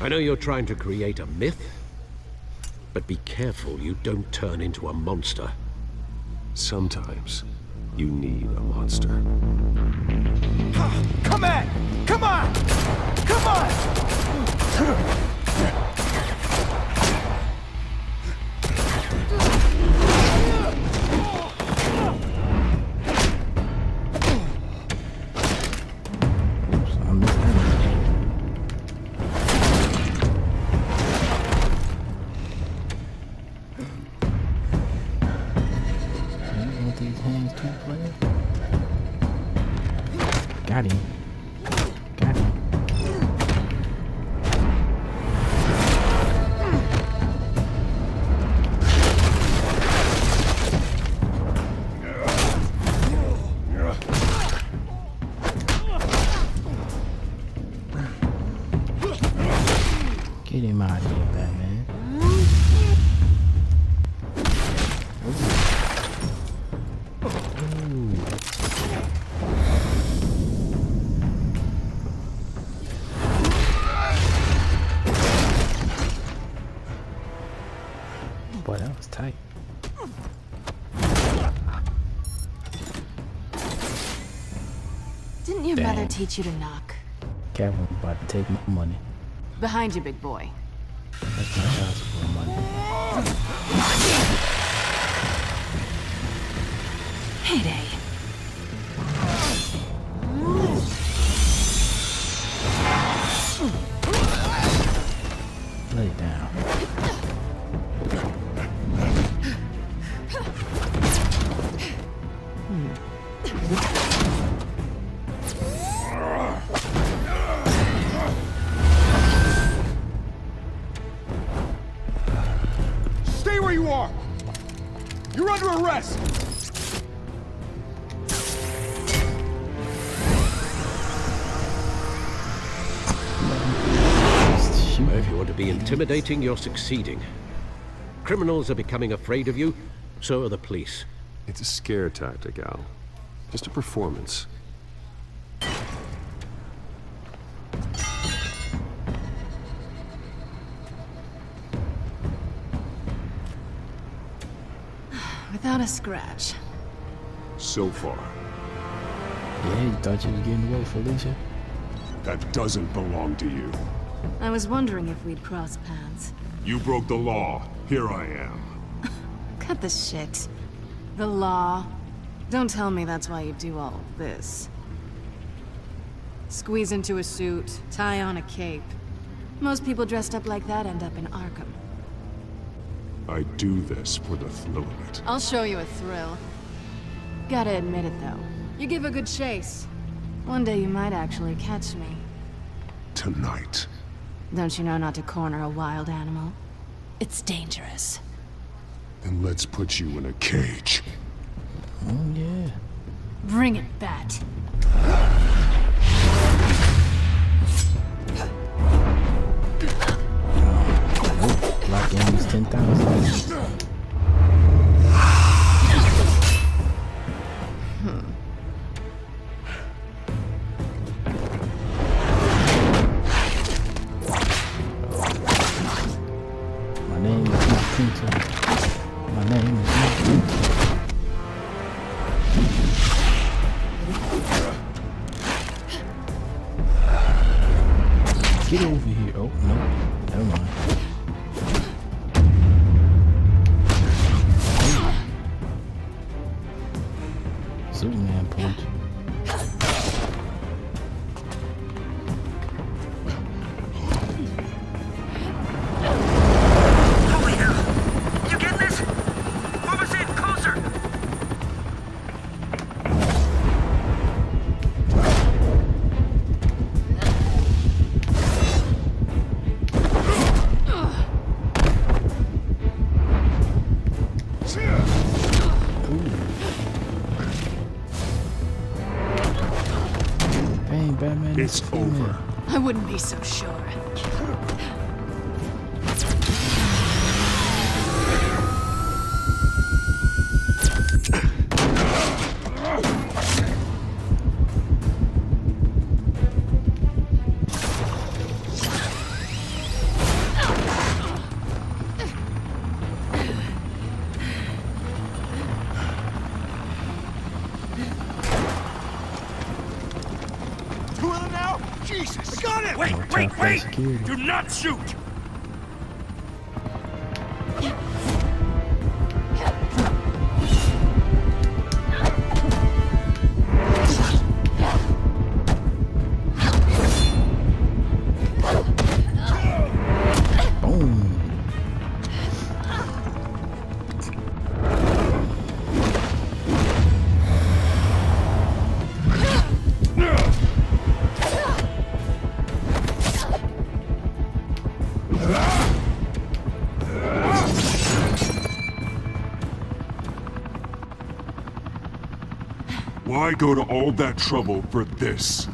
I know you're trying to create a myth, but be careful you don't turn into a monster. Sometimes you need a monster. Come on! Come on! Come on! Got him. Got him. Get him out of here, Batman. Boy, that was tight. Didn't your mother teach you to knock? Catwoman about to take my money. Behind you, big boy. That's my child support money. Heyday. Lay it down. Stay where you are! You're under arrest! If you want to be intimidating, you're succeeding. Criminals are becoming afraid of you, so are the police. It's a scare tactic, Al. Just a performance. Without a scratch. So far. Yeah, you thought you was getting away, Felicia? That doesn't belong to you. I was wondering if we'd cross paths. You broke the law. Here I am. Cut the shit. The law. Don't tell me that's why you do all of this. Squeeze into a suit, tie on a cape. Most people dressed up like that end up in Arkham. I do this for the thrill of it. I'll show you a thrill. Gotta admit it, though. You give a good chase. One day you might actually catch me. Tonight. Don't you know not to corner a wild animal? It's dangerous. Then let's put you in a cage. Oh, yeah. Bring it, Bat. Black Games 10,000. My name is not Tintin. My name is not Tintin. Get over here. Oh, no. Never mind. Superman punch. Holy hell! You get this? Move us in, closer! Dang, Batman. It's over. I wouldn't be so sure. Jesus! I got him! More top-down security. Do not shoot! Boom. Why go to all that trouble for this?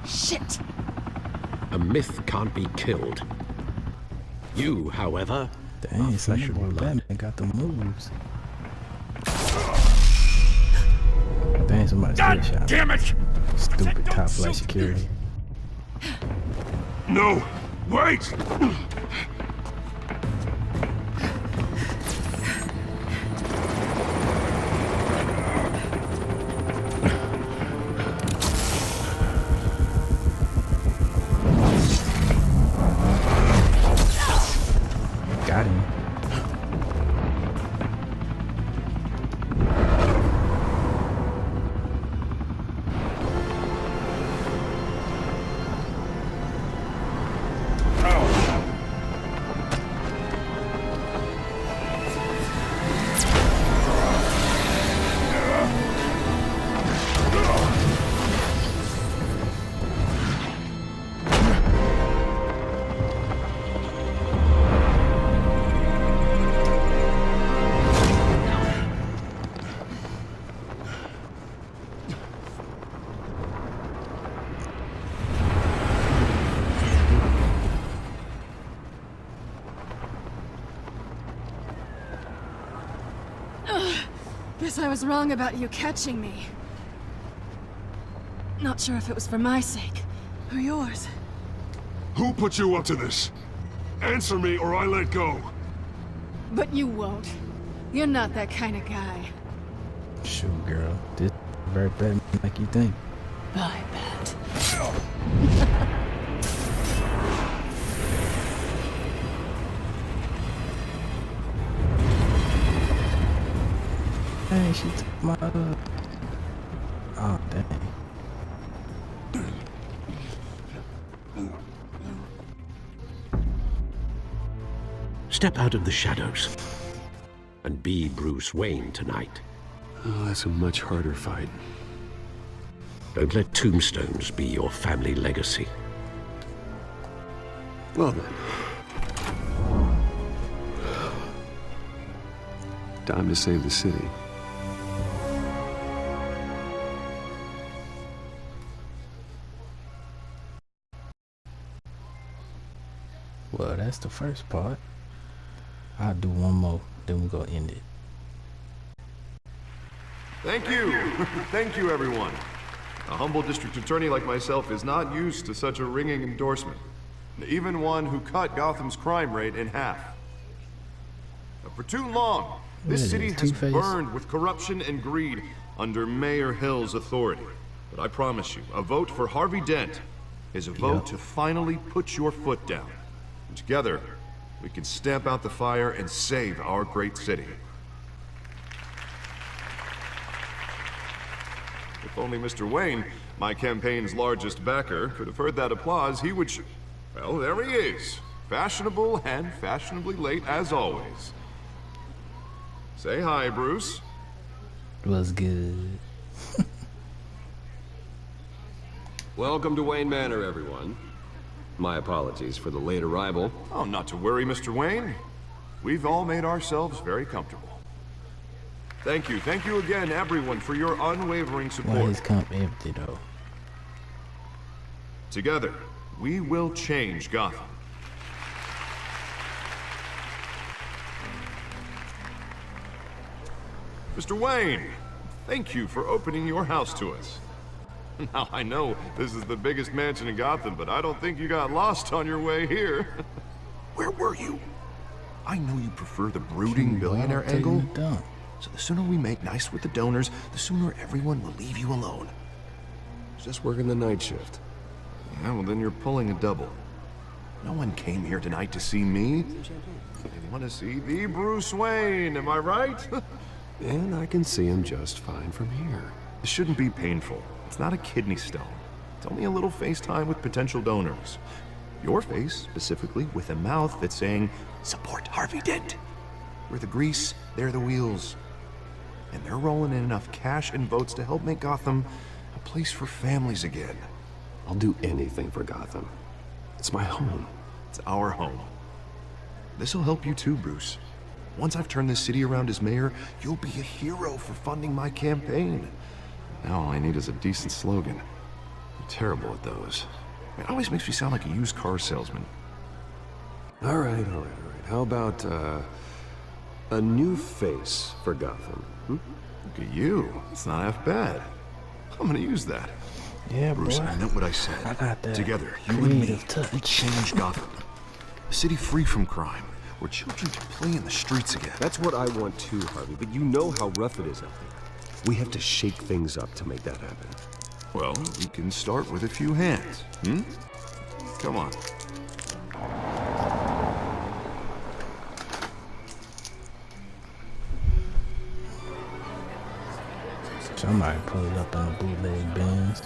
Shit! A myth can't be killed. You, however, Dang, are flesh some boy and blood. Batman got the moves. Dang, somebody God shot. damn it! Stupid Don't top shoot. flight security. No! Wait! Got him. Guess I was wrong about you catching me. Not sure if it was for my sake or yours. Who put you up to this? Answer me or I let go. But you won't. You're not that kind of guy. Shoot, girl. This very bad like you think. I bet. Hey, she took my oh dang. Step out of the shadows and be Bruce Wayne tonight. Oh, that's a much harder fight. Don't let tombstones be your family legacy. Well then. Time to save the city. Well, that's the first part. I'll do one more, then we're gonna end it. Thank you. Thank you, everyone. A humble district attorney like myself is not used to such a ringing endorsement. Even one who cut Gotham's crime rate in half. For too long, this What city is it, has Two-Face? burned with corruption and greed under Mayor Hill's authority. But I promise you, a vote for Harvey Dent is a vote to finally put your foot down. And together, we can stamp out the fire and save our great city. If only Mr. Wayne, my campaign's largest backer, could have heard that applause, he would well, there he is. Fashionable and fashionably late as always. Say hi, Bruce. Was good. Welcome to Wayne Manor, everyone. My apologies for the late arrival. Oh, not to worry, Mr. Wayne. We've all made ourselves very comfortable. Thank you again, everyone, for your unwavering Why support. his comp empty though? Together, we will change Gotham. Mr. Wayne, thank you for opening your house to us. Now, I know this is the biggest mansion in Gotham, but I don't think you got lost on your way here. Where were you? I know you prefer the brooding billionaire angle, so the sooner we make nice with the donors, the sooner everyone will leave you alone. Just working the night shift. Yeah, well then you're pulling a double. No one came here tonight to see me. They want to see the Bruce Wayne, am I right? And I can see him just fine from here. This shouldn't be painful. It's not a kidney stone. It's only a little FaceTime with potential donors. Your face, specifically, with a mouth that's saying, "Support Harvey Dent." We're the grease, they're the wheels. And they're rolling in enough cash and votes to help make Gotham a place for families again. I'll do anything for Gotham. It's my home. It's our home. This'll help you too, Bruce. Once I've turned this city around as mayor, you'll be a hero for funding my campaign. Now all I need is a decent slogan. I'm terrible at those. It always makes me sound like a used car salesman. All right. How about, a new face for Gotham? Look at you. It's not half bad. I'm gonna use that. Yeah, Bruce, boy. I meant what I said. I got that. Together, you and me, creative touch. we change Gotham. A city free from crime, where children can play in the streets again. That's what I want too, Harvey, but you know how rough it is out there. We have to shake things up to make that happen. Well, we can start with a few hands, Come on. Somebody pulled up in a bootleg Benz.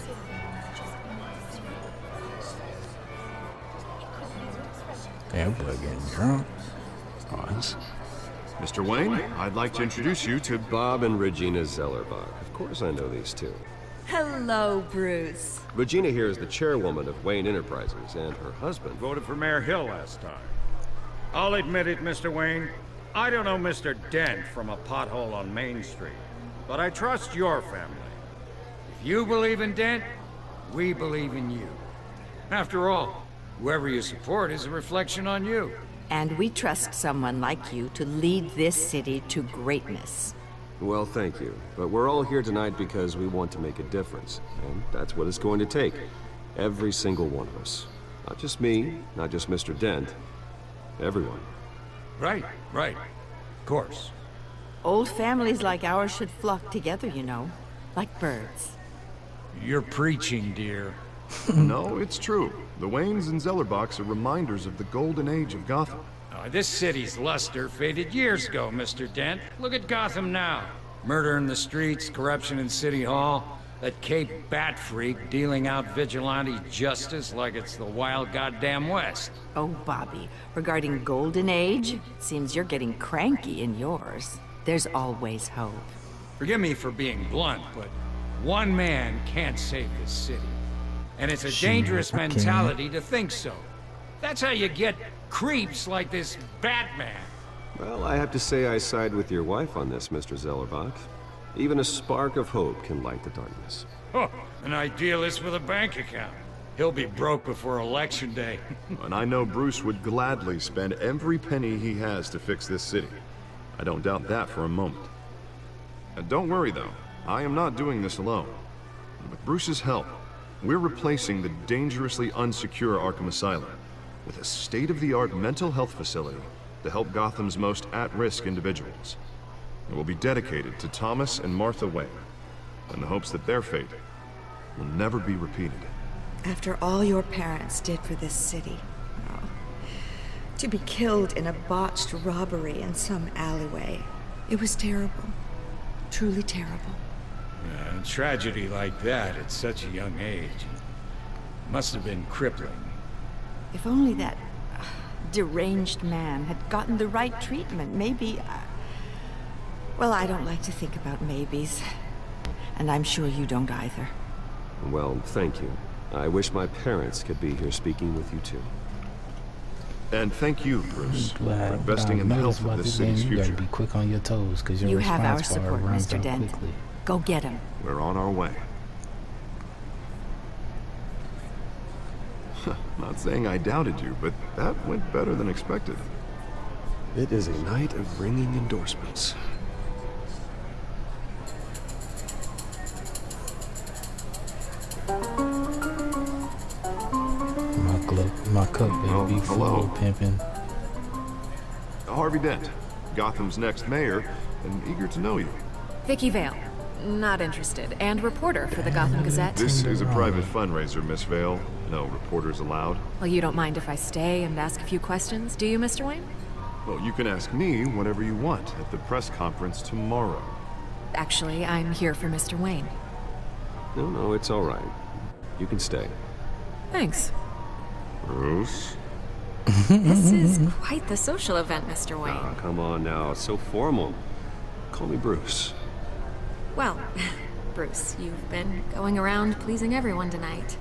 That boy getting drunk. Pause. Mr. Wayne, I'd like to introduce you to Bob and Regina Zellerbach. Of course I know these two. Hello, Bruce. Regina here is the chairwoman of Wayne Enterprises, and her husband... Voted for Mayor Hill last time. I'll admit it, Mr. Wayne. I don't know Mr. Dent from a pothole on Main Street, but I trust your family. If you believe in Dent, we believe in you. After all, whoever you support is a reflection on you. And we trust someone like you to lead this city to greatness. Well, thank you. But we're all here tonight because we want to make a difference. And that's what it's going to take. Every single one of us. Not just me, not just Mr. Dent. Everyone. Right. Of course. Old families like ours should flock together, you know, like birds. You're preaching, dear. No, it's true. The Waynes and Zellerbachs are reminders of the golden age of Gotham. This city's luster faded years ago, Mr. Dent. Look at Gotham now. Murder in the streets, corruption in City Hall, that Cape Bat freak dealing out vigilante justice like it's the wild goddamn West. Oh, Bobby, regarding Golden Age, it seems you're getting cranky in yours. There's always hope. Forgive me for being blunt, but one man can't save this city. And it's a dangerous mentality to think so. That's how you get creeps like this Batman. Well, I have to say I side with your wife on this, Mr. Zellerbach. Even a spark of hope can light the darkness. Oh, an idealist with a bank account. He'll be broke before Election Day. And I know Bruce would gladly spend every penny he has to fix this city. I don't doubt that for a moment. Don't worry, though. I am not doing this alone. With Bruce's help, we're replacing the dangerously unsecure Arkham Asylum with a state-of-the-art mental health facility to help Gotham's most at-risk individuals. It will be dedicated to Thomas and Martha Wayne, in the hopes that their fate will never be repeated. After all your parents did for this city, to be killed in a botched robbery in some alleyway, it was terrible. Truly terrible. A tragedy like that at such a young age must have been crippling. If only that deranged man had gotten the right treatment, maybe... Well, I don't like to think about maybes. And I'm sure you don't either. Well, thank you. I wish my parents could be here speaking with you too. And thank you, Bruce, for What investing in the health of this city's You gotta future. be quick on your toes, because your You have our response bar support, runs Mr. out Dent. quickly. Go get him. We're on our way. Not saying I doubted you, but that went better than expected. It is a night of ringing endorsements. My cup better be full, pimpin'. Harvey Dent, Gotham's next mayor, and eager to know you. Vicky Vale. Not interested. And reporter for the Gotham Gazette. This is a private fundraiser, Miss Vale. No reporters allowed. Well, you don't mind if I stay and ask a few questions, do you, Mr. Wayne? Well, you can ask me whatever you want at the press conference tomorrow. Actually, I'm here for Mr. Wayne. No, it's all right. You can stay. Thanks. Bruce? This is quite the social event, Mr. Wayne. Ah, come on now. It's so formal. Call me Bruce. Well, Bruce, you've been going around pleasing everyone tonight.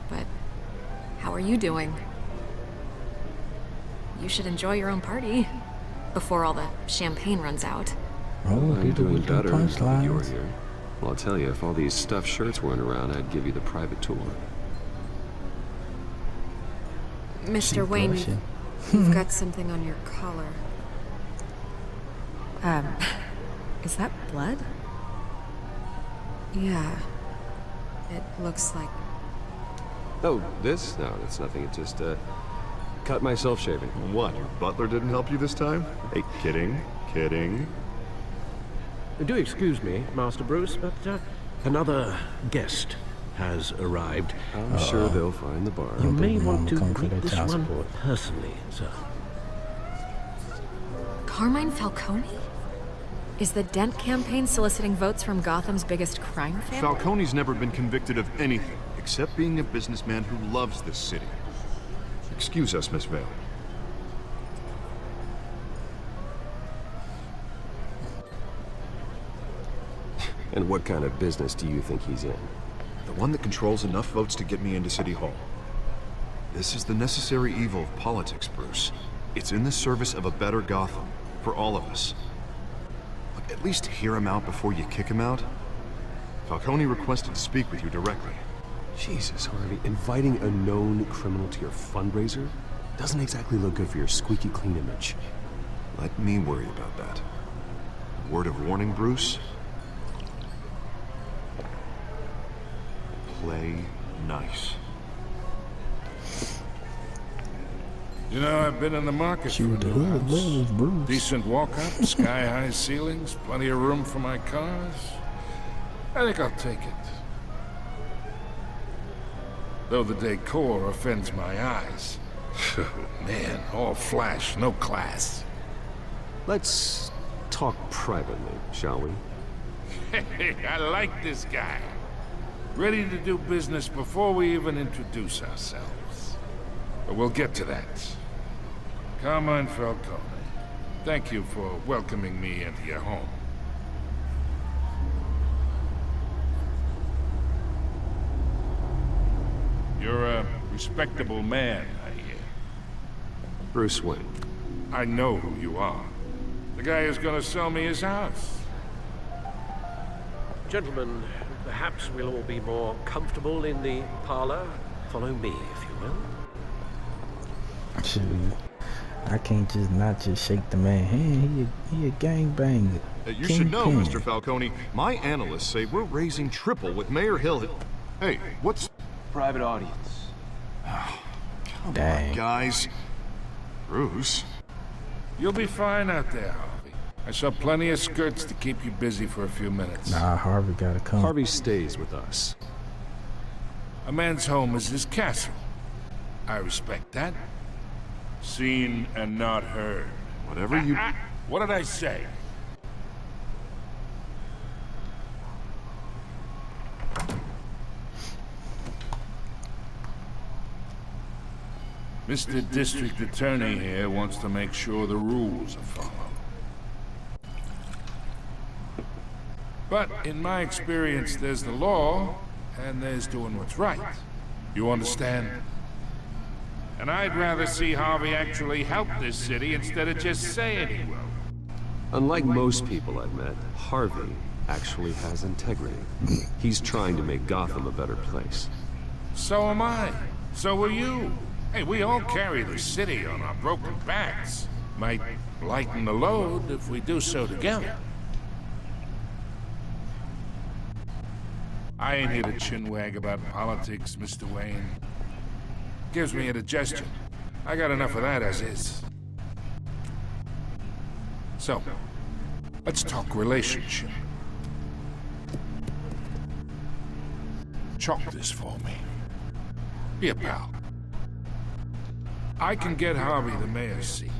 But how are you doing? You should enjoy your own party before all the champagne runs out. I'm doing better now that you're punchlines. here. Well, I'll tell you, if all these stuffed shirts weren't around, I'd give you the private tour. Mr. Wayne, blushing. you've got something on your collar. Is that blood? Yeah. It looks like... Oh, this? No, that's nothing. It just, cut myself shaving. What, your butler didn't help you this time? Hey, kidding. Do excuse me, Master Bruce, but another guest has arrived. I'm sure they'll find the bar. You may Mama want to come for meet their this child one support. personally, sir. Carmine Falcone? Is the Dent campaign soliciting votes from Gotham's biggest crime family? Falcone's never been convicted of anything, except being a businessman who loves this city. Excuse us, Miss Vale. And what kind of business do you think he's in? The one that controls enough votes to get me into City Hall. This is the necessary evil of politics, Bruce. It's in the service of a better Gotham, for all of us. Look, at least hear him out before you kick him out. Falcone requested to speak with you directly. Jesus, Harvey, inviting a known criminal to your fundraiser doesn't exactly look good for your squeaky clean image. Let me worry about that. Word of warning, Bruce? Play nice. You know, I've been in the market for a Shoot the new hood, house. love, Bruce. Decent walk-up, sky-high ceilings, plenty of room for my cars. I think I'll take it. Though the decor offends my eyes. Oh, man, all flash, no class. Let's talk privately, shall we? Hey, I like this guy. Ready to do business before we even introduce ourselves. But we'll get to that. Carmine Falcone, thank you for welcoming me into your home. You're a respectable man, I hear. Bruce Wayne. I know who you are. The guy who's gonna sell me his house. Gentlemen, perhaps we'll all be more comfortable in the parlor. Follow me, if you will. Shoot, I can't just not just shake the man hand. He a gangbanger. You should know, Mr. Falcone, my analysts say we're raising triple with Mayor Hill. Hey, what's... Private audience. Come Dang. on, guys. Bruce? You'll be fine out there, Harvey. I saw plenty of skirts to keep you busy for a few minutes. Nah, Harvey gotta come. Harvey stays with us. A man's home is his castle. I respect that. Seen and not heard. Whatever you... What did I say? Mr. District Attorney here wants to make sure the rules are followed. But in my experience, there's the law, and there's doing what's right. You understand? And I'd rather see Harvey actually help this city instead of just saying he will. Unlike most people I've met, Harvey actually has integrity. He's trying to make Gotham a better place. So am I. So are you. Hey, we all carry the city on our broken backs. Might lighten the load if we do so together. I ain't here to chinwag about politics, Mr. Wayne. Gives me indigestion. I got enough of that as is. So, let's talk relationship. chalk this for me. Here, pal. I can get Harvey the mayor's seat.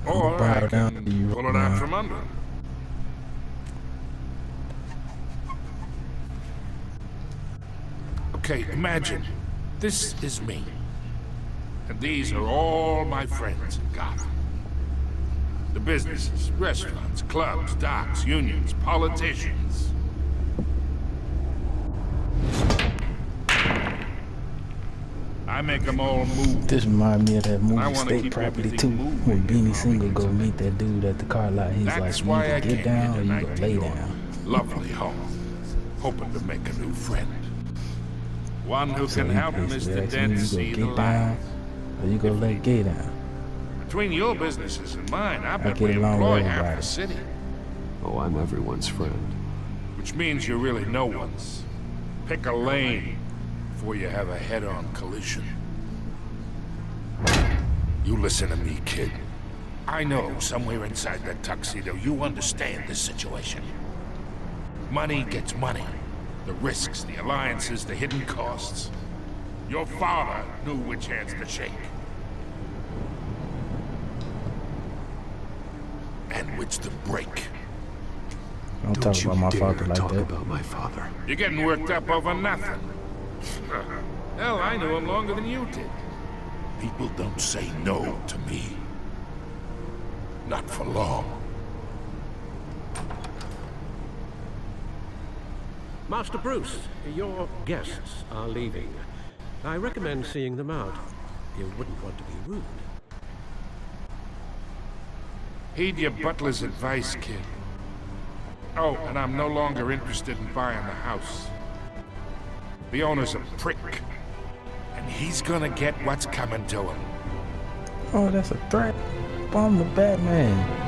Or I can pull it out from under him. Okay, imagine. This is me. And these are all my friends in Gotham. The businesses, restaurants, clubs, docks, unions, politicians. I make them all move. This reminds me of that movie State Property 2, when Beanie Siegel go meet that dude at the car lot. He's That's like, why you I either get came down here or you tonight gonna to lay your down. lovely home, hoping to make a new friend. One who So can help basically Mr. asking Dent you see go the get down light. or you gonna let gay down. Between your businesses and mine, I bet get we along employ with half everybody. the city. Oh, I'm everyone's friend. Which means you're really no one's. Pick a lane before you have a head-on collision. You listen to me, kid. I know somewhere inside that tuxedo you understand this situation. Money gets money. The risks, the alliances, the hidden costs. Your father knew which hands to shake. And which to break. Don't talk about my father like that. About my father. You're getting worked up over nothing. Hell, I knew him longer than you did. People don't say no to me. Not for long. Master Bruce, your guests are leaving. I recommend seeing them out. You wouldn't want to be rude. Heed your butler's advice, kid. Oh, and I'm no longer interested in buying the house. The owner's a prick. And he's gonna get what's coming to him. Oh, that's a threat. I'm the Batman.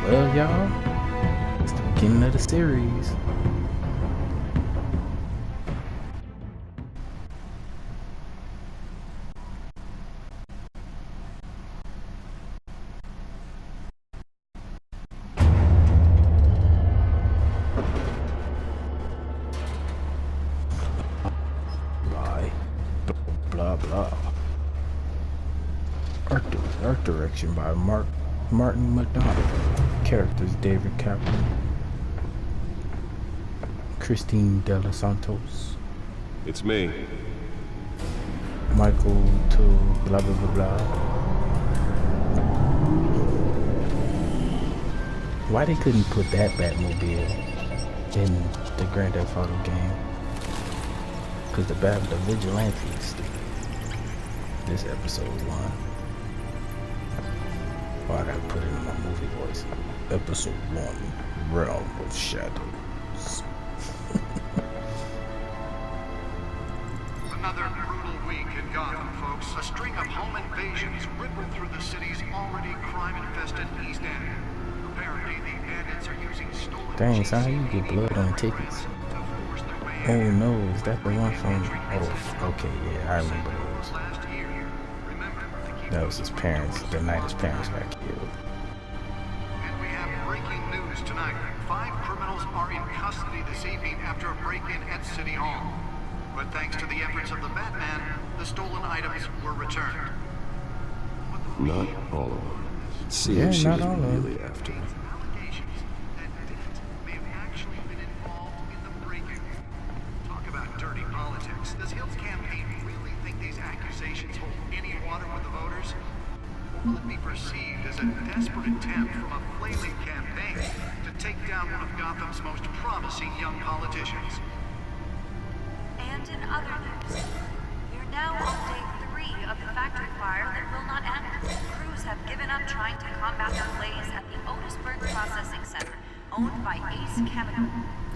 Well, y'all, it's the beginning of the series. Blah blah. Art direction by Martin McDonald. Characters David Kaplan, Christine De Los Santos, It's me. Michael to blah blah blah blah. Why they couldn't put that Batmobile in the Grand Theft Auto game? Cause the Vigilante is stupid. This episode 1. Oh, I gotta put it in my movie voice. Episode 1, Realm of Shadows. Another brutal week in Gotham, folks. A string of home invasions rippled through the city's already crime-infested East End. Apparently, the bandits are using stolen... Dang, so how you get blood on tickets? Oh no, is that the one from... Oh, okay, yeah, I remember those. That was his parents, the night his parents got killed. And we have breaking news tonight. 5 criminals are in custody this evening after a break-in at City Hall. But thanks to the efforts of the Batman, the stolen items were returned. Not all of them. See Yeah, if she not was all of them. really after me. Allegations that Dent may have actually been involved in the break-in. Talk about dirty politics. Does Hill's campaign really think these accusations hold any water with the voters? Or will it be perceived as a desperate attempt from a flailing campaign to take down one of Gotham's most promising young politicians? And in other news, we're now on day 3 of the factory fire that will not end. Crews have given up trying to combat the blaze at the Otisburg Processing Center, owned by Ace Chemical.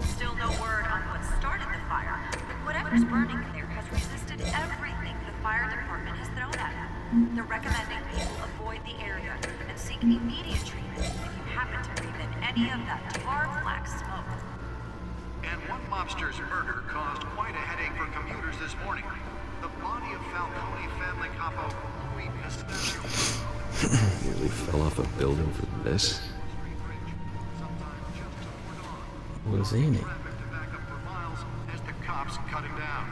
Still no word on what started the fire, but whatever's burning in there has resisted everything the fire department has thrown at it. They're recommending people avoid the area and seek immediate treatment if you happen to breathe in any of that tar black smoke. And one mobster's murder caused quite a headache for commuters this morning. The body of Falcone family capo Louis Pistachio Nearly fell off a building for this. What's in it? As the cops cut him down.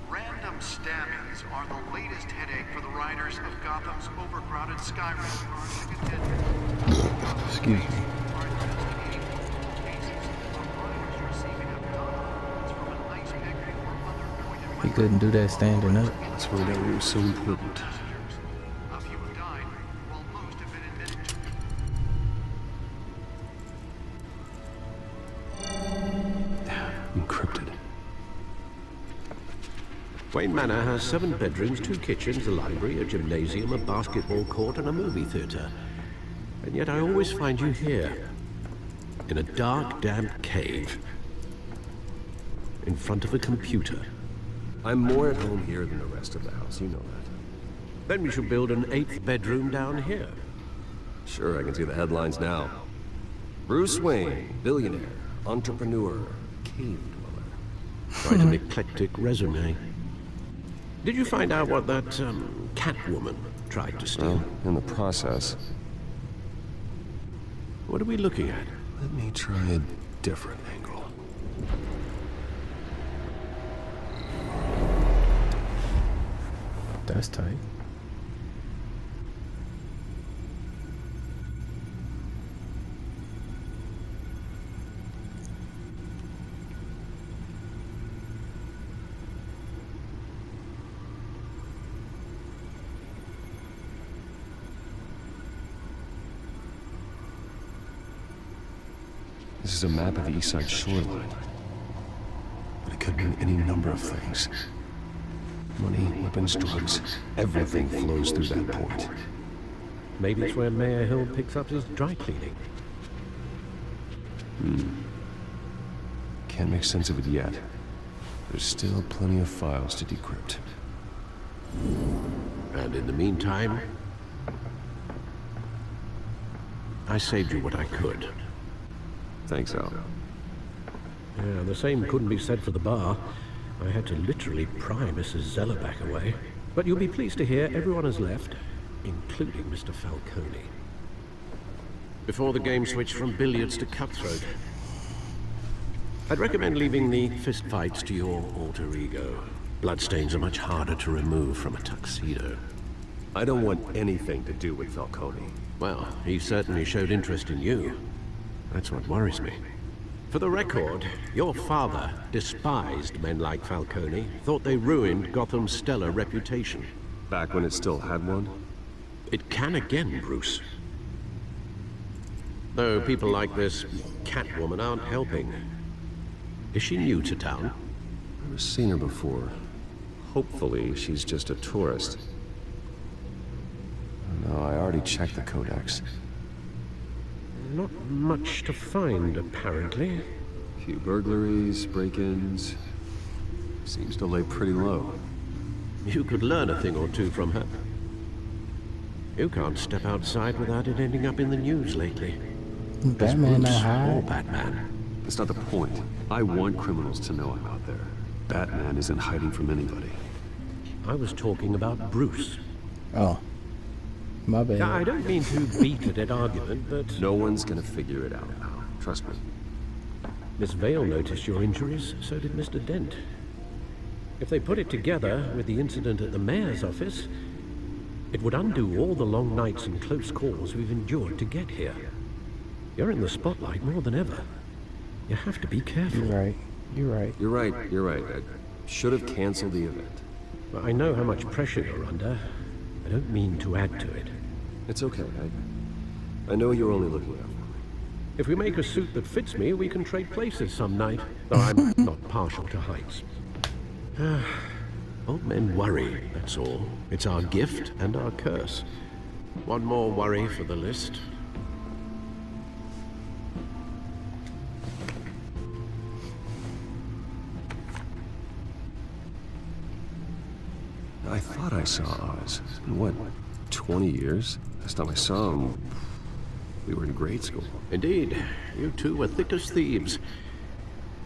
Random stabbings are the latest headache for the riders of Gotham's overcrowded Skyrim. Excuse me. He couldn't do that standing up. That's why that was so important. A few have died, while most have been admitted. Encrypted. Wayne Manor has 7 bedrooms, 2 kitchens, a library, a gymnasium, a basketball court, and a movie theater. And yet I always find you here, in a dark, damp cave, in front of a computer. I'm more at home here than the rest of the house, you know that. Then we should build an 8th bedroom down here. Sure, I can see the headlines now. Bruce Wayne, billionaire, entrepreneur, cave dweller. Quite an eclectic resume. Did you find out what that, Catwoman tried to steal? Well, in the process. What are we looking at? Let me try a different angle. That's tight. This is a map of the East Side shoreline. But it could mean any number of things. Money, weapons, drugs, everything flows through that point. Maybe it's where Mayor Hill picks up his dry cleaning. Can't make sense of it yet. There's still plenty of files to decrypt. And in the meantime, I saved you what I could. Thanks, Al. Yeah, the same couldn't be said for the bar. I had to literally pry Mrs. Zeller back away. But you'll be pleased to hear everyone has left, including Mr. Falcone. Before the game switched from billiards to cutthroat. I'd recommend leaving the fistfights to your alter ego. Bloodstains are much harder to remove from a tuxedo. I don't want anything to do with Falcone. Well, he certainly showed interest in you. That's what worries me. For the record, your father despised men like Falcone, thought they ruined Gotham's stellar reputation. Back when it still had one? It can again, Bruce. Though people like this Catwoman aren't helping. Is she new to town? I've never seen her before. Hopefully, she's just a tourist. No, I already checked the codex. Not much to find, apparently. Few burglaries, break-ins. Seems to lay pretty low. You could learn a thing or two from her. You can't step outside without it ending up in the news lately. Batman Bruce not hide. or Batman. That's not the point. I want criminals to know I'm out there. Batman isn't hiding from anybody. I was talking about Bruce. Oh. My bad. I don't mean to beat a dead argument, but... No one's gonna figure it out now. Trust me. Miss Vale noticed your injuries, so did Mr. Dent. If they put it together with the incident at the mayor's office, it would undo all the long nights and close calls we've endured to get here. You're in the spotlight more than ever. You have to be careful. You're right. You're right. You're right. You're right. I should have canceled the event. Well, I know how much pressure you're under. I don't mean to add to it. It's okay. I know you're only looking out for me. If we make a suit that fits me, we can trade places some night. Though I'm not partial to heights. Old men worry, that's all. It's our gift and our curse. One more worry for the list. I thought I saw Oz. It's been, what, 20 years? Last time I saw him, we were in grade school. Indeed. You two were thick as thieves.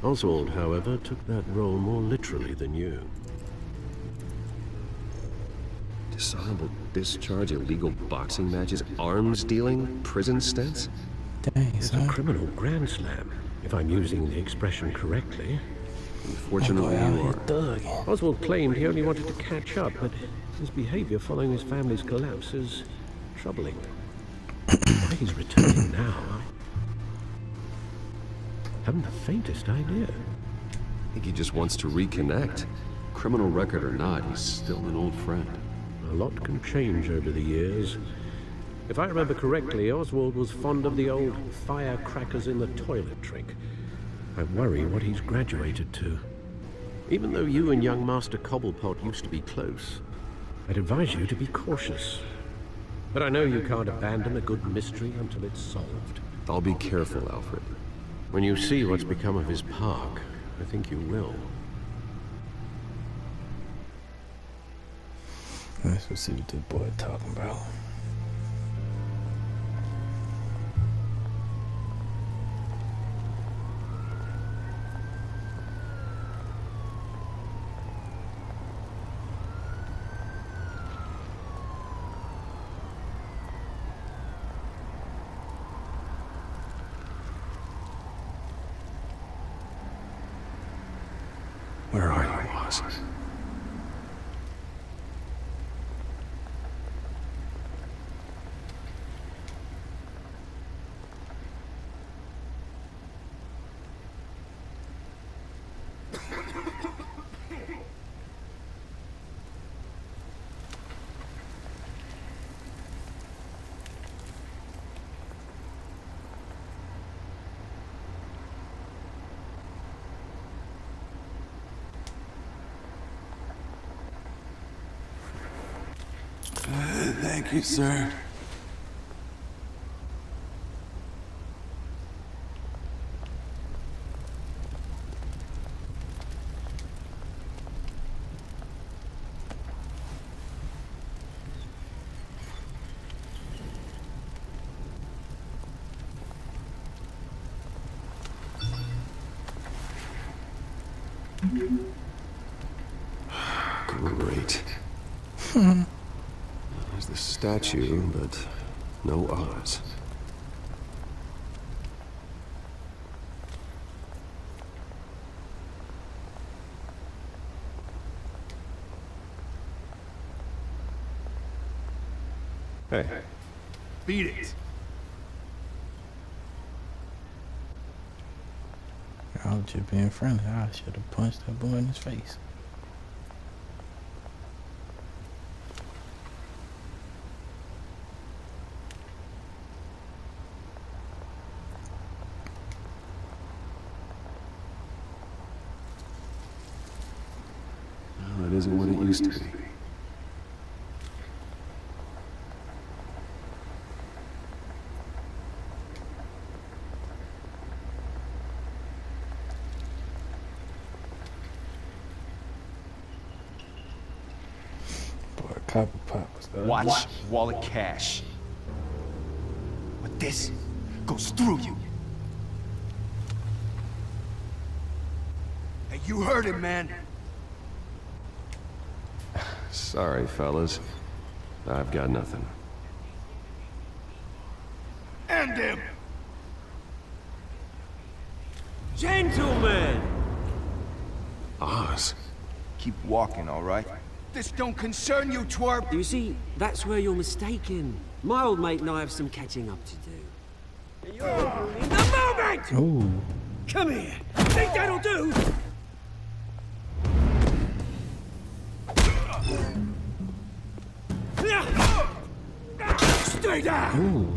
Oswald, however, took that role more literally than you. Dishonorable discharge, illegal boxing matches, arms dealing, prison stints? Dang, It's a criminal grand slam, if I'm using the expression correctly. Unfortunately, you are. Oswald claimed he only wanted to catch up, but his behavior following his family's collapse is troubling. Why he's returning now, I haven't the faintest idea. I think he just wants to reconnect. Criminal record or not, he's still an old friend. A lot can change over the years. If I remember correctly, Oswald was fond of the old firecrackers in the toilet trick. I worry what he's graduated to. Even though you and young Master Cobblepot used to be close, I'd advise you to be cautious. But I know you can't abandon a good mystery until it's solved. I'll be careful, Alfred. When you see what's become of his park, I think you will. Let's go see what this boy talking about. Where are you, Oz? Thank you, sir. Great. There's the statue, but no Oz. Hey. Beat it. I was just being friendly. I should have punched that boy in his face. Well, it isn't what it used to be. Copper Pop was the Watch wallet cash. But this goes through you. Hey, you heard him, man. Sorry, fellas. I've got nothing. End him! Gentlemen! Oz. Keep walking, all right? This don't concern you, twerp! You see, that's where you're mistaken. My old mate and I have some catching up to do. And you're ruining the moment! Ooh. Come here! Think that'll do? Stay down! Ooh.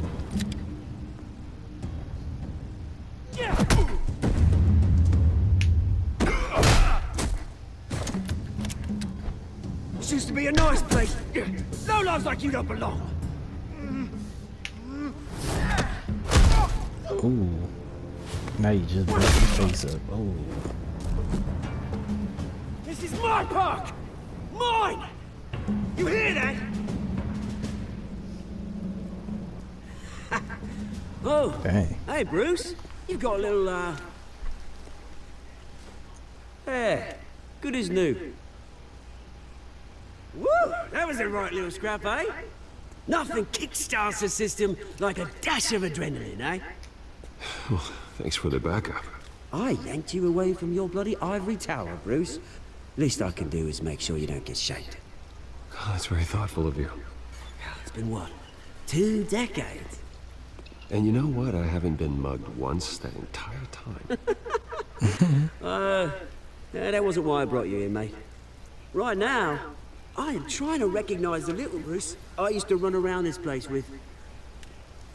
This used to be a nice place. No lives like you don't belong. Ooh. Now you just bust your face up. Oh. This is my park! Mine! You hear that? Oh, Dang. hey Bruce, you've got a little, hair. Good as new. Woo! That was a right little scrap, eh? Nothing kickstarts the system like a dash of adrenaline, eh? Well, thanks for the backup. I yanked you away from your bloody ivory tower, Bruce. Least I can do is make sure you don't get shanked. Oh, that's very thoughtful of you. It's been what? 2 decades? And you know what? I haven't been mugged once that entire time. That wasn't why I brought you in, mate. Right now, I am trying to recognize the little Bruce I used to run around this place with.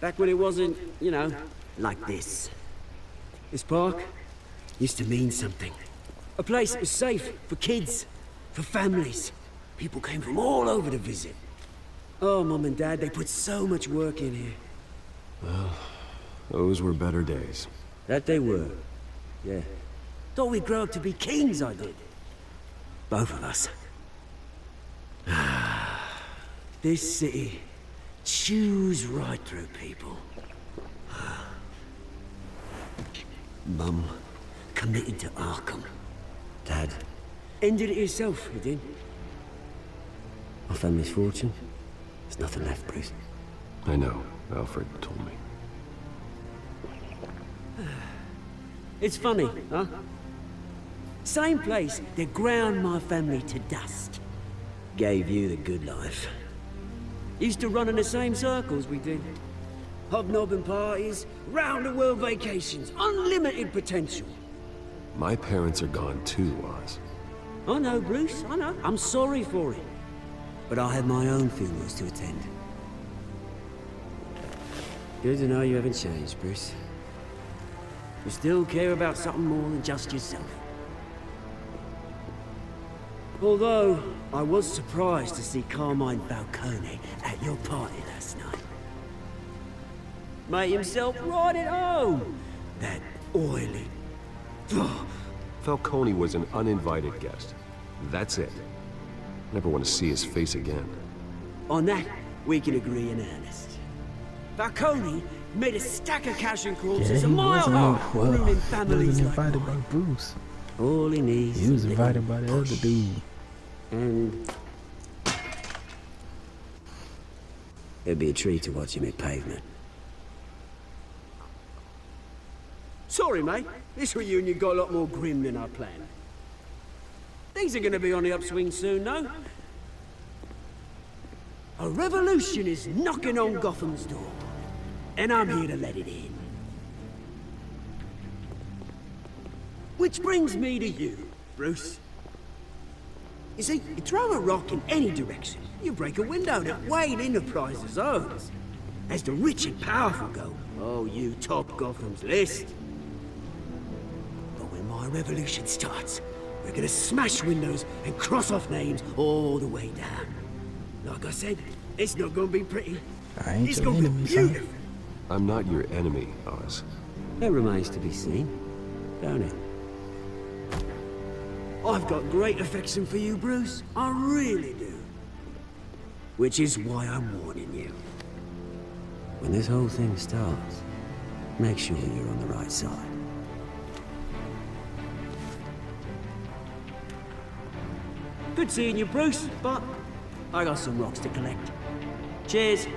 Back when it wasn't, you know, like this. This park used to mean something. A place that was safe for kids, for families. People came from all over to visit. Oh, Mum and Dad, they put so much work in here. Well, those were better days. That they were. Yeah. Thought we'd grow up to be kings, I did. Both of us. This city chews right through people. Mum committed to Arkham. Dad ended it himself, he did. Our family's fortune. There's nothing left, Bruce. I know. Alfred told me. It's funny, huh? Same place that ground my family to dust. Gave you the good life. Used to run in the same circles we did. Hobnobbing parties, round-the-world vacations, unlimited potential. My parents are gone too, Oz. I know, Bruce, I know. I'm sorry for it. But I had my own funerals to attend. Good to know you haven't changed, Bruce. You still care about something more than just yourself. Although, I was surprised to see Carmine Falcone at your party last night. Made himself right at home. That oily... Falcone was an uninvited guest. That's it. Never want to see his face again. On that, we can agree in earnest. Falcone made a stack of cash and corpses a mile high, ruining families like invited by mine. Bruce. All he needs He was is a invited little by the other push. dude. And... it'd be a treat to watch him hit pavement. Sorry, mate. This reunion got a lot more grim than I planned. Things are gonna be on the upswing soon, no? A revolution is knocking on Gotham's door. And I'm here to let it in. Which brings me to you, Bruce. You see, you throw a rock in any direction, you break a window that Wayne Enterprises owns. As the rich and powerful go, oh, you top Gotham's list. But when my revolution starts, we're gonna smash windows and cross off names all the way down. Like I said, it's not gonna be pretty. It's gonna be beautiful. I'm not your enemy, Oz. That remains to be seen, don't it? I've got great affection for you, Bruce. I really do. Which is why I'm warning you. When this whole thing starts, make sure you're on the right side. Good seeing you, Bruce, but I got some rocks to collect. Cheers.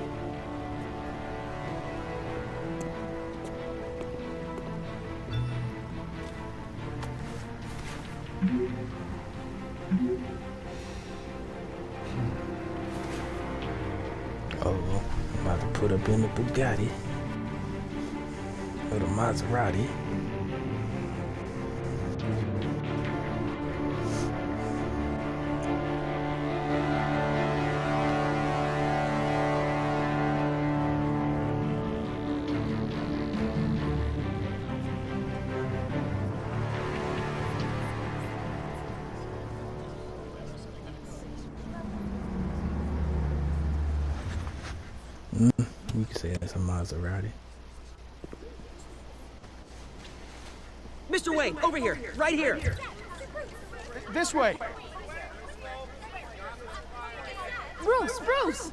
Oh, I'm about to put up in the Bugatti. Or the Maserati. You can say that's a Maserati. Mr. Wayne, over here, right here. This way. Bruce!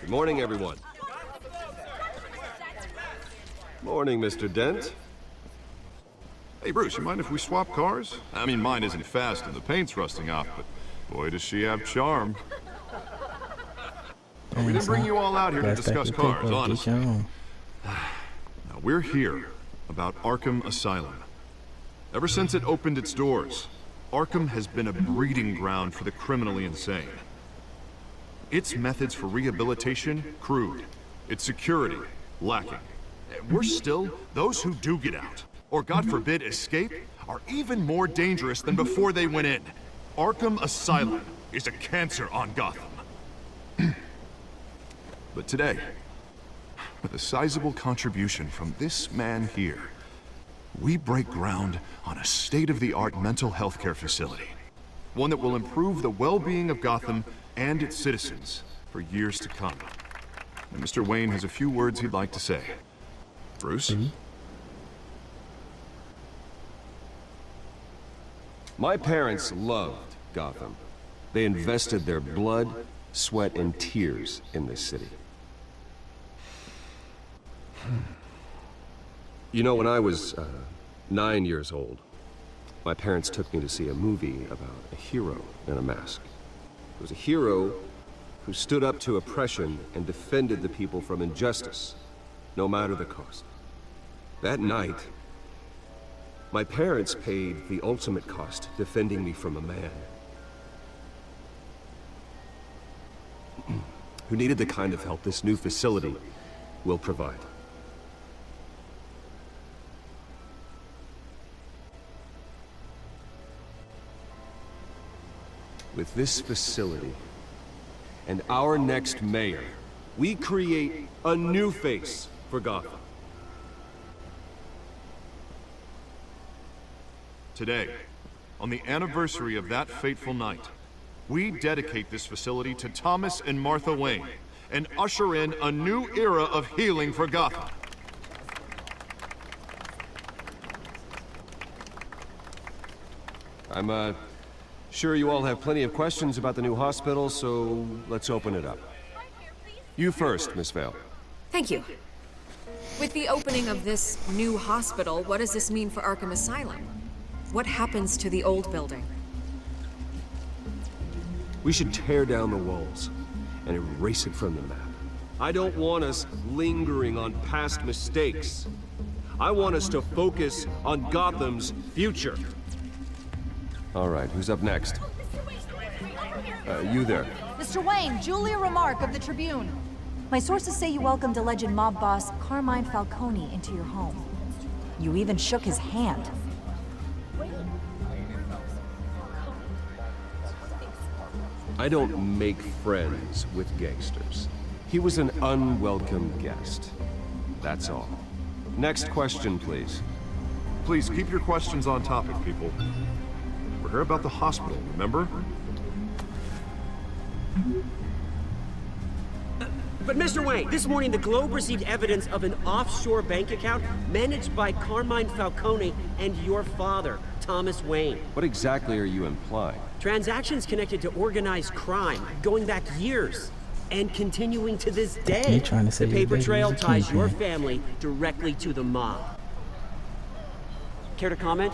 Good morning, everyone. Morning, Mr. Dent. Hey, Bruce, you mind if we swap cars? I mean, mine isn't fast and the paint's rusting off, but boy, does she have charm. We didn't bring you all out here to discuss cars, honestly. Now, we're here about Arkham Asylum. Ever since it opened its doors, Arkham has been a breeding ground for the criminally insane. Its methods for rehabilitation, crude. Its security, lacking. Worse still, those who do get out, or God forbid escape, are even more dangerous than before they went in. Arkham Asylum is a cancer on Gotham. But today, with a sizable contribution from this man here, we break ground on a state-of-the-art mental health care facility. One that will improve the well-being of Gotham and its citizens for years to come. And Mr. Wayne has a few words he'd like to say. Bruce? My parents loved Gotham. They invested their blood, sweat, and tears in this city. You know, when I was 9 years old, my parents took me to see a movie about a hero in a mask. It was a hero who stood up to oppression and defended the people from injustice, no matter the cost. That night, my parents paid the ultimate cost defending me from a man who needed the kind of help this new facility will provide. With this facility and our next mayor, we create a new face for Gotham. Today, on the anniversary of that fateful night, we dedicate this facility to Thomas and Martha Wayne and usher in a new era of healing for Gotham. I'm sure you all have plenty of questions about the new hospital, so let's open it up. You first, Miss Vale. Thank you. With the opening of this new hospital, what does this mean for Arkham Asylum? What happens to the old building? We should tear down the walls and erase it from the map. I don't want us lingering on past mistakes. I want us to focus on Gotham's future. All right, who's up next? You there. Mr. Wayne, Julia Remark of the Tribune. My sources say you welcomed alleged mob boss Carmine Falcone into your home. You even shook his hand. I don't make friends with gangsters. He was an unwelcome guest. That's all. Next question, please. Please keep your questions on topic, people. We're here about the hospital, remember? But Mr. Wayne, this morning the Globe received evidence of an offshore bank account managed by Carmine Falcone and your father, Thomas Wayne. What exactly are you implying? Transactions connected to organized crime, going back years, and continuing to this day. You trying to say the paper trail ties your kingpin. family directly to the mob. Care to comment?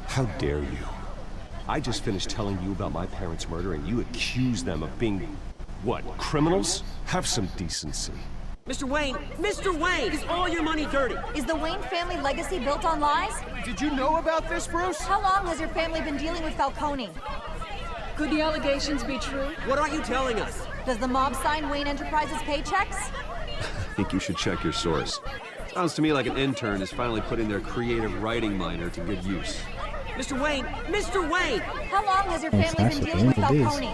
How dare you? I just finished telling you about my parents' murder and you accuse them of being, what, criminals? Have some decency. Mr. Wayne, is all your money dirty? Is the Wayne family legacy built on lies? Did you know about this, Bruce? How long has your family been dealing with Falcone? Could the allegations be true? What aren't you telling us? Does the mob sign Wayne Enterprises paychecks? I think you should check your source. Sounds to me like an intern is finally putting their creative writing minor to good use. Mr. Wayne! How long has your family been dealing with Falcone?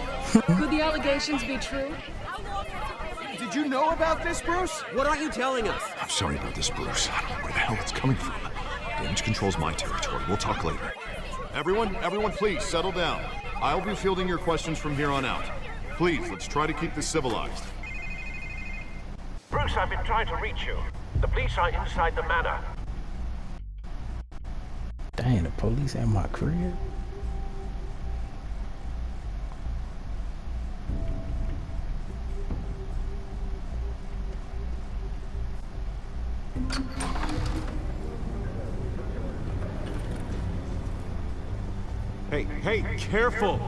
Could the allegations be true? Did you know about this, Bruce? What aren't you telling us? I'm sorry about this, Bruce. I don't know where the hell it's coming from. Damage control's my territory. We'll talk later. Everyone, please settle down. I'll be fielding your questions from here on out. Please, let's try to keep this civilized. Bruce, I've been trying to reach you. The police are inside the manor. Dang, the police at my crib? Hey, careful!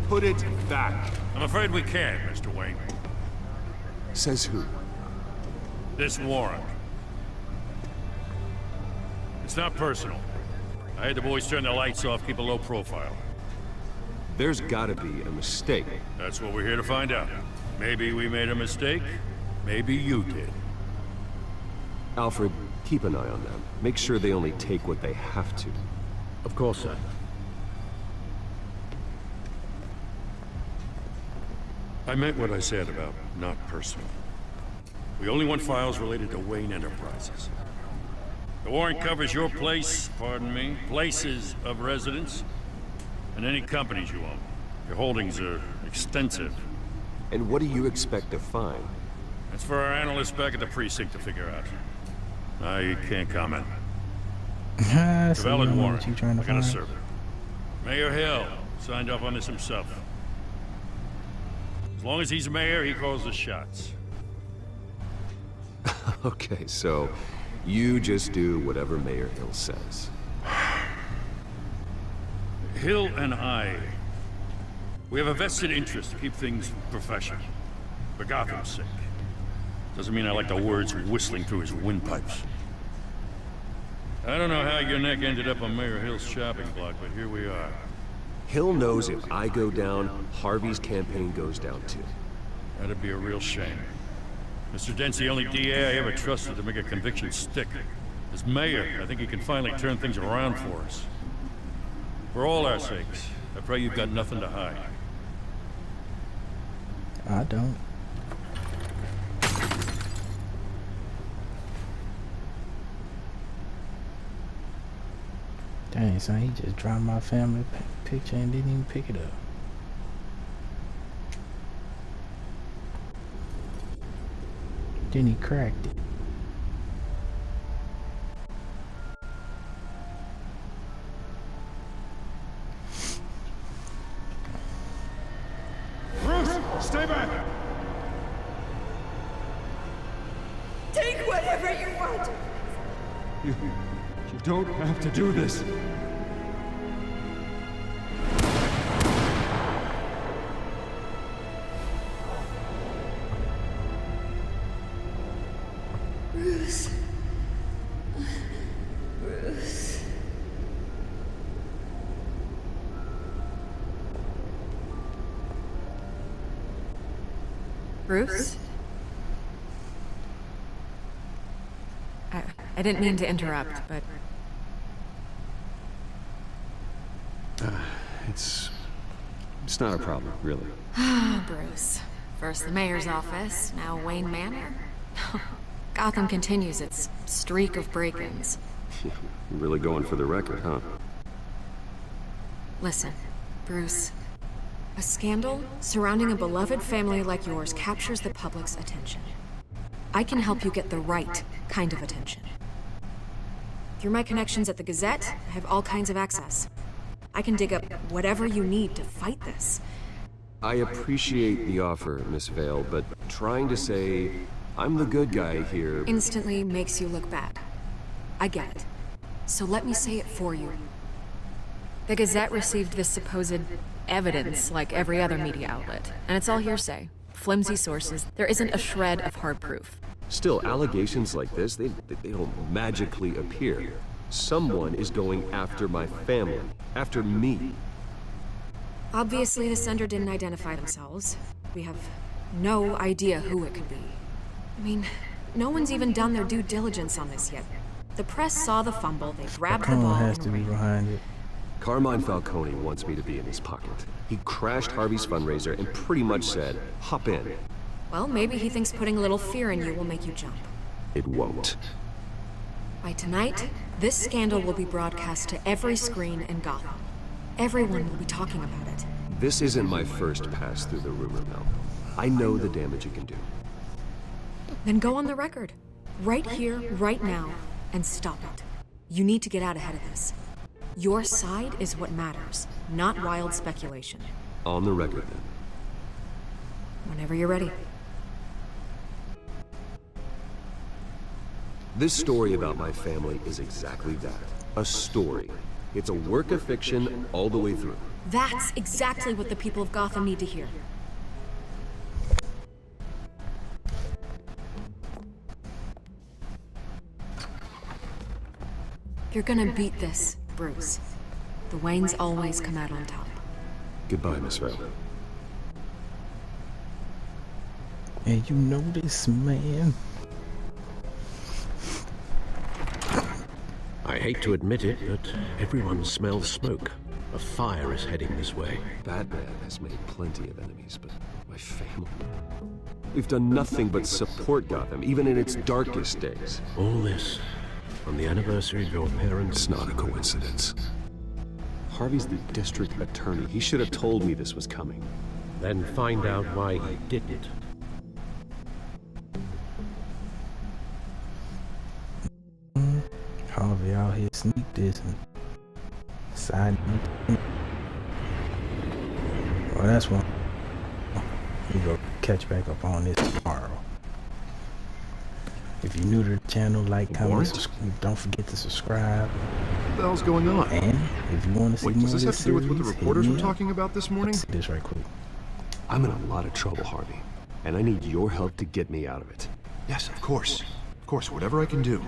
Put it back. I'm afraid we can't, Mr. Wayne. Says who? This warrant. It's not personal. I had the boys turn the lights off, keep a low profile. There's gotta be a mistake. That's what we're here to find out. Maybe we made a mistake. Maybe you did. Alfred, keep an eye on them. Make sure they only take what they have to. Of course, sir. I meant what I said about not personal. We only want files related to Wayne Enterprises. The warrant covers your place, pardon me, places of residence, and any companies you own. Your holdings are extensive. And what do you expect to find? That's for our analysts back at the precinct to figure out. I can't comment. It's a valid warrant. We're gonna serve it. Mayor Hill signed off on this himself. As long as he's mayor, he calls the shots. Okay, so you just do whatever Mayor Hill says. Hill and I, we have a vested interest to keep things professional. For Gotham's sake. Doesn't mean I like the words whistling through his windpipes. I don't know how your neck ended up on Mayor Hill's shopping block, but here we are. Hill knows if I go down, Harvey's campaign goes down too. That'd be a real shame. Mr. Dent's the only DA I ever trusted to make a conviction stick. As mayor, I think he can finally turn things around for us. For all our sakes, I pray you've got nothing to hide. I don't. Dang, son, he just dropped my family picture and didn't even pick it up. Then he cracked it. Bruce, stay back! Take whatever you want. You don't have to do this. Bruce. Bruce. Bruce? I didn't mean to interrupt, but... It's not a problem, really. Bruce. First the mayor's office, now Wayne Manor. Gotham continues its streak of break-ins. You're really going for the record, huh? Listen, Bruce. A scandal surrounding a beloved family like yours captures the public's attention. I can help you get the right kind of attention. Through my connections at the Gazette, I have all kinds of access. I can dig up whatever you need to fight this. I appreciate the offer, Miss Vale, but trying to say I'm the good guy here... Instantly makes you look bad. I get it. So let me say it for you. The Gazette received this supposed evidence like every other media outlet, and it's all hearsay. Flimsy sources. There isn't a shred of hard proof. Still, allegations like this, they don't magically appear. Someone is going after my family, after me. Obviously, the sender didn't identify themselves. We have no idea who it could be. I mean, no one's even done their due diligence on this yet. The press saw the fumble, they grabbed the ball has to be and ran. behind it. Carmine Falcone wants me to be in his pocket. He crashed Harvey's fundraiser and pretty much said, hop in. Well, maybe he thinks putting a little fear in you will make you jump. It won't. By tonight, this scandal will be broadcast to every screen in Gotham. Everyone will be talking about it. This isn't my first pass through the rumor mill. I know the damage it can do. Then go on the record. Right here, right now, and stop it. You need to get out ahead of this. Your side is what matters, not wild speculation. On the record, then. Whenever you're ready. This story about my family is exactly that. A story. It's a work of fiction all the way through. That's exactly what the people of Gotham need to hear. You're gonna beat this, Bruce. The Waynes always come out on top. Goodbye, Miss Vale. And you know this, man. I hate to admit it, but everyone smells smoke. A fire is heading this way. Batman has made plenty of enemies, but my family... We've done nothing but support Gotham, even in its darkest days. All this on the anniversary of your parents'... It's not a coincidence. Harvey's the district attorney. He should have told me this was coming. Then find out why he didn't. Harvey out here sneak this and side. Well, that's one. We go catch back up on this tomorrow. If you're new to the channel, like, comment, subscribe. Don't forget to subscribe. What the hell's going on? And if you want to see Wait, more does this of have this to do with what the series, reporters hit were me up. talking about this morning? Let's see this right quick. I'm in a lot of trouble, Harvey, and I need your help to get me out of it. Yes, of course. Of course, whatever I can do.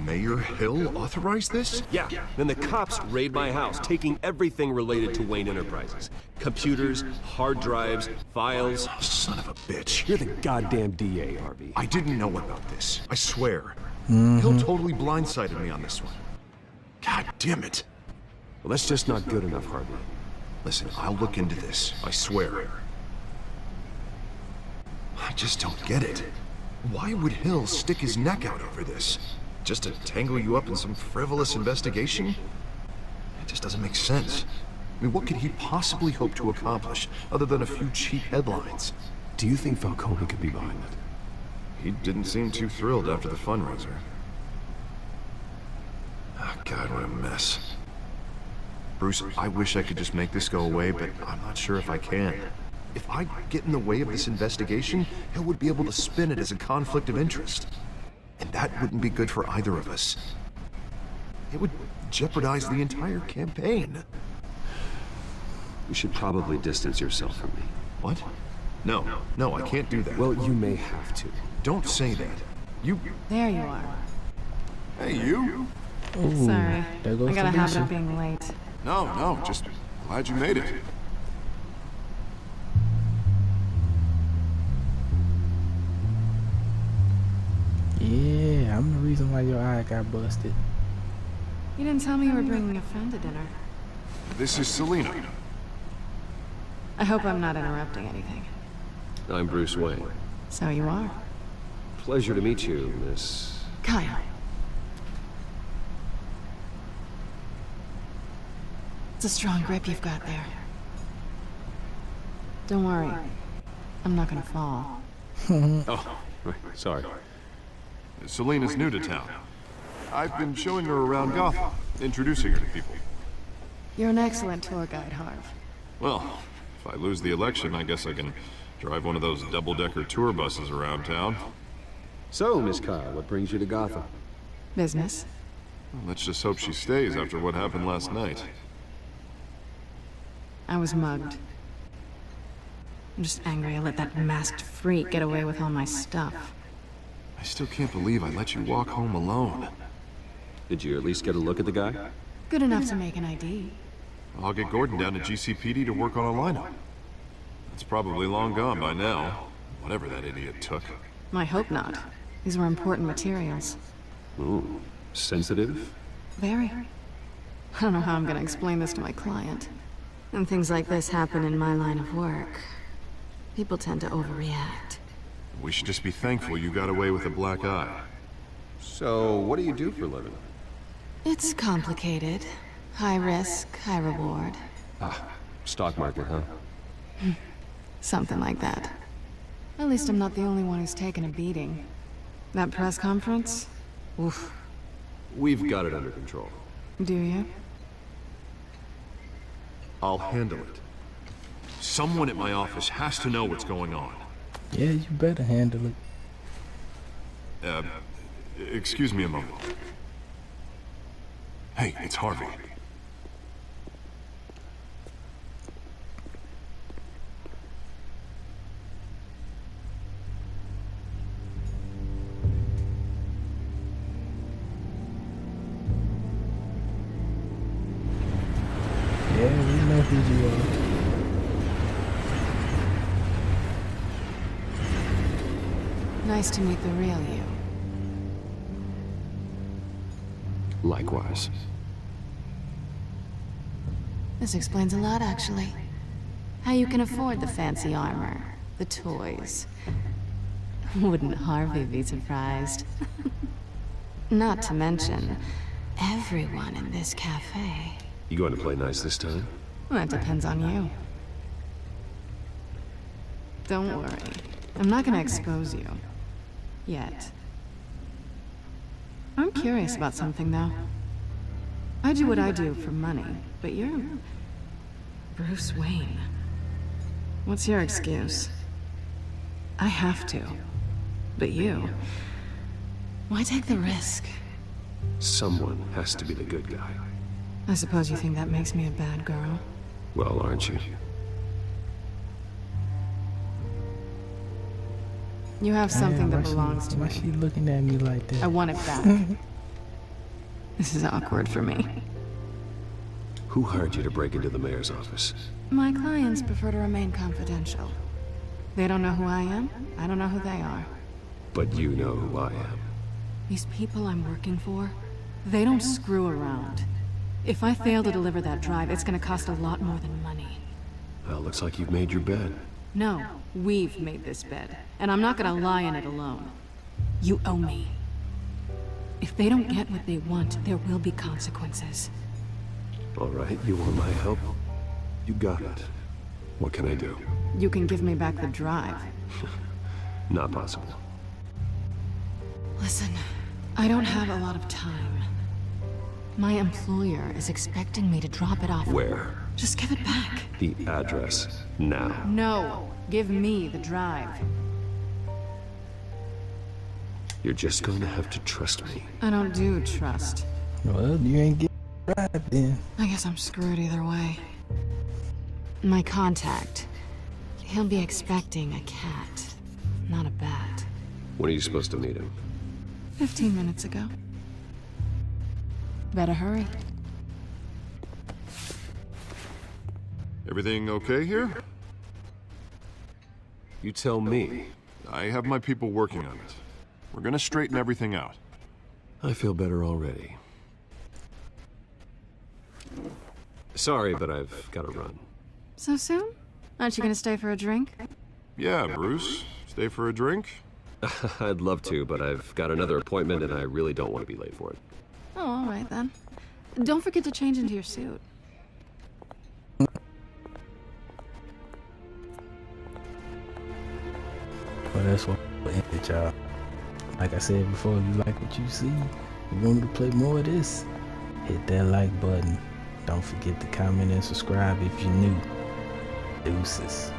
Mayor Hill authorized this? Yeah, then the cops raid my house, taking everything related to Wayne Enterprises. Computers, hard drives, files. Oh, son of a bitch. You're the goddamn DA, Harvey. I didn't know about this. I swear. Mm-hmm. Hill totally blindsided me on this one. God damn it. Well, that's just not good enough, Harvey. Listen, I'll look into this. I swear. I just don't get it. Why would Hill stick his neck out over this? Just to tangle you up in some frivolous investigation? It just doesn't make sense. I mean, what could he possibly hope to accomplish other than a few cheap headlines? Do you think Falcone could be behind that? He didn't seem too thrilled after the fundraiser. Oh, God, what a mess. Bruce, I wish I could just make this go away, but I'm not sure if I can. If I get in the way of this investigation, Hill would be able to spin it as a conflict of interest. And that wouldn't be good for either of us. It would jeopardize the entire campaign. You should probably distance yourself from me. What? No, I can't do that. Well, you may have to. Don't say that. You... There you are. Hey, you? Ooh, Sorry, there goes I got a habit Felicia. of being late. No, just glad you made it. Yeah, I'm the reason why your eye got busted. You didn't tell me you were bringing a friend to dinner. This is Selina. I hope I'm not interrupting anything. I'm Bruce Wayne. So you are. Pleasure to meet you, Miss... Kyle. It's a strong grip you've got there. Don't worry. I'm not gonna fall. Oh, right, sorry. Selina's new to town. I've been showing her around Gotham, introducing her to people. You're an excellent tour guide, Harv. Well, if I lose the election, I guess I can drive one of those double-decker tour buses around town. So, Miss Kyle, what brings you to Gotham? Business. Well, let's just hope she stays after what happened last night. I was mugged. I'm just angry I let that masked freak get away with all my stuff. I still can't believe I let you walk home alone. Did you at least get a look at the guy? Good enough to make an ID. I'll get Gordon down to GCPD to work on a lineup. It's probably long gone by now, whatever that idiot took. I hope not. These were important materials. Ooh, sensitive? Very. I don't know how I'm gonna explain this to my client. When things like this happen in my line of work, people tend to overreact. We should just be thankful you got away with a black eye. So, what do you do for a living? It's complicated. High risk, high reward. Ah, stock market, huh? Something like that. At least I'm not the only one who's taken a beating. That press conference? Oof. We've got it under control. Do you? I'll handle it. Someone at my office has to know what's going on. Yeah, you better handle it. Excuse me a moment. Hey, it's Harvey. Yeah, we know who you are. Nice to meet the real you. Likewise. This explains a lot, actually. How you can afford the fancy armor, the toys. Wouldn't Harvey be surprised? Not to mention, everyone in this cafe. You going to play nice this time? Well, that depends on you. Don't worry. I'm not gonna expose you. Yet. I'm curious about something, though. I do what I do for money, but you're... Bruce Wayne. What's your excuse? I have to. But you... Why take the risk? Someone has to be the good guy. I suppose you think that makes me a bad girl? Well, aren't you? You have something that belongs to me. Why she looking at me like that? I want it back. This is awkward for me. Who hired you to break into the mayor's office? My clients prefer to remain confidential. They don't know who I am. I don't know who they are. But you know who I am. These people I'm working for, they don't screw around. If I fail to deliver that drive, it's gonna cost a lot more than money. Well, looks like you've made your bed. No, we've made this bed, and I'm not gonna lie in it alone. You owe me. If they don't get what they want, there will be consequences. All right, you want my help? You got it. What can I do? You can give me back the drive. Not possible. Listen, I don't have a lot of time. My employer is expecting me to drop it off. Where? Just give it back. The address, now. No, give me the drive. You're just going to have to trust me. I don't do trust. Well, you ain't getting right then. I guess I'm screwed either way. My contact. He'll be expecting a cat, not a bat. When are you supposed to meet him? 15 minutes ago. Better hurry. Everything okay here? You tell me. I have my people working on it. We're gonna straighten everything out. I feel better already. Sorry, but I've got to run. So soon? Aren't you gonna stay for a drink? Yeah, Bruce. Stay for a drink? I'd love to, but I've got another appointment and I really don't want to be late for it. Oh, all right then. Don't forget to change into your suit. Well, that's what we'll end it, y'all. Like I said before, if you like what you see, you want me to play more of this, hit that like button. Don't forget to comment and subscribe if you're new. Deuces.